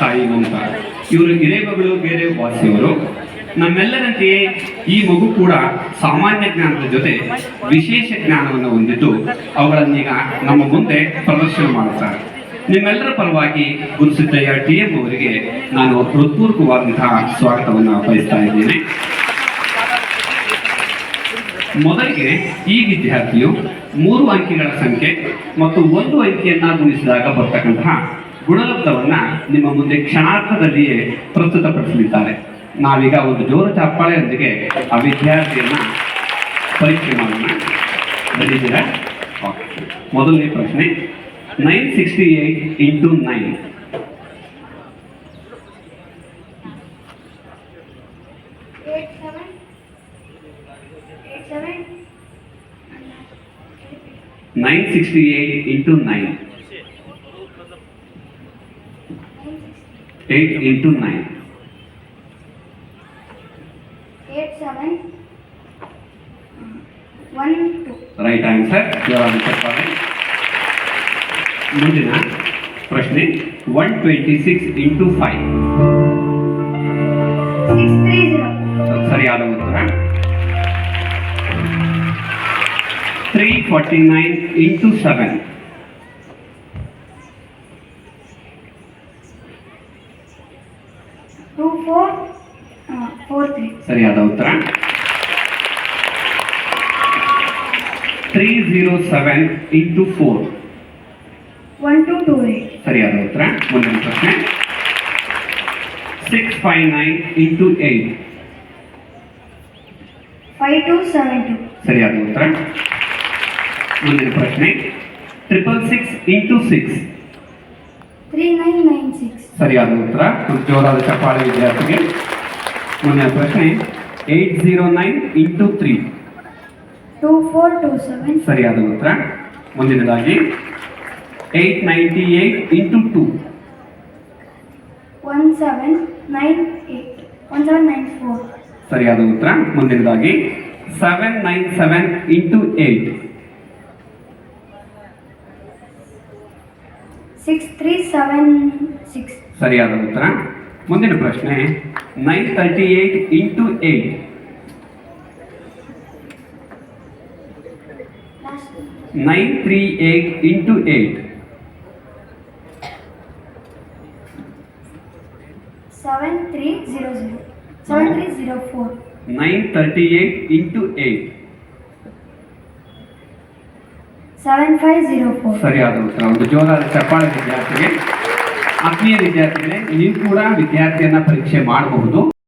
ತಾಯಿ ಮಮತಾ ಇವರು ಹಿರೇಮಗಳು ಬೇರೆ ವಾಸಿಯವರು. ನಮ್ಮೆಲ್ಲರಂತೆಯೇ ಈ ಮಗು ಕೂಡ ಸಾಮಾನ್ಯ ಜ್ಞಾನದ ಜೊತೆ ವಿಶೇಷ ಜ್ಞಾನವನ್ನು ಹೊಂದಿದ್ದು ಅವುಗಳನ್ನೀಗ ನಮ್ಮ ಮುಂದೆ ಪ್ರದರ್ಶನ ಮಾಡುತ್ತಾರೆ. ನಿಮ್ಮೆಲ್ಲರ ಪರವಾಗಿ ಗುರುಸಿದ್ದಯ್ಯ TM ಅವರಿಗೆ ನಾನು ಹೃತ್ಪೂರ್ವಕವಾದಂತಹ ಸ್ವಾಗತವನ್ನು ಬಯಸ್ತಾ ಇದ್ದೇನೆ. ಮೊದಲಿಗೆ ಈ ವಿದ್ಯಾರ್ಥಿಯು 3 ಅಂಕಿಗಳ ಸಂಖ್ಯೆ ಮತ್ತು 1 ಅಂಕಿಯನ್ನ ಗುಣಿಸಿದಾಗ ಬರ್ತಕ್ಕಂತಹ ಗುಣಲಬ್ಧವನ್ನ ನಿಮ್ಮ ಮುಂದೆ ಕ್ಷಣಾರ್ಧದಲ್ಲಿಯೇ ಪ್ರಸ್ತುತಪಡಿಸಲಿದ್ದಾರೆ. ನಾವೀಗ ಒಂದು ಜೋರು ಚಪ್ಪಾಳೆಯೊಂದಿಗೆ ಆ ವಿದ್ಯಾರ್ಥಿಯನ್ನ ಪರೀಕ್ಷೆ ಮಾಡೋಣ. ಬಂದಿದ್ದೀರಾ? ಮೊದಲನೇ ಪ್ರಶ್ನೆ, 968 into 9. Nine 68 into 9. 8 into 9. 8 7 1 2. Right answer. Your answer correct. ಮುಂದಿನ ಪ್ರಶ್ನೆ 126 into 5. 630. ಸರಿಯಾದ ಉತ್ತರ. 349 into 7. 2443. ಸರಿಯಾದ ಉತ್ತರ. 307 into 4. 1228. ಸರಿಯಾದ ಉತ್ತರ. ಮುಂದಿನ ಪ್ರಶ್ನೆ 659 into 8. 5272. ಸರಿಯಾದ ಉತ್ತರ. ಮುಂದಿನ ಪ್ರಶ್ನೆ 666 into 6. 3996. ಸರಿಯಾದ ಉತ್ತರ. ಜೋರಾದ ಚಪ್ಪಾಳೆ ವಿದ್ಯಾರ್ಥಿಗೆ. ಮುಂದಿನ ಪ್ರಶ್ನೆ 809 into 3. 2427. ಸರಿಯಾದ ಉತ್ತರ. ಮುಂದಿನದಾಗಿ 898 into 2. 1794. ಸರಿಯಾದ ಉತ್ತರ. ಮುಂದಿನದಾಗಿ 797 into 8. 6376. ಸರಿಯಾದ ಉತ್ತರ. ಮುಂದಿನ ಪ್ರಶ್ನೆ 938 into 8. 938 into 8. 7300. 7304. 938 into 8. 7504. ಸರಿಯಾದ ಉತ್ತರ. ಒಂದು ಜೋರಾದ ಚಪ್ಪಾಳೆ ವಿದ್ಯಾರ್ಥಿಗೆ. ಆತ್ಮೀಯ ವಿದ್ಯಾರ್ಥಿಗಳೇ, ನೀವು ಕೂಡ ವಿದ್ಯಾರ್ಥಿಯನ್ನ ಪರೀಕ್ಷೆ ಮಾಡಬಹುದು.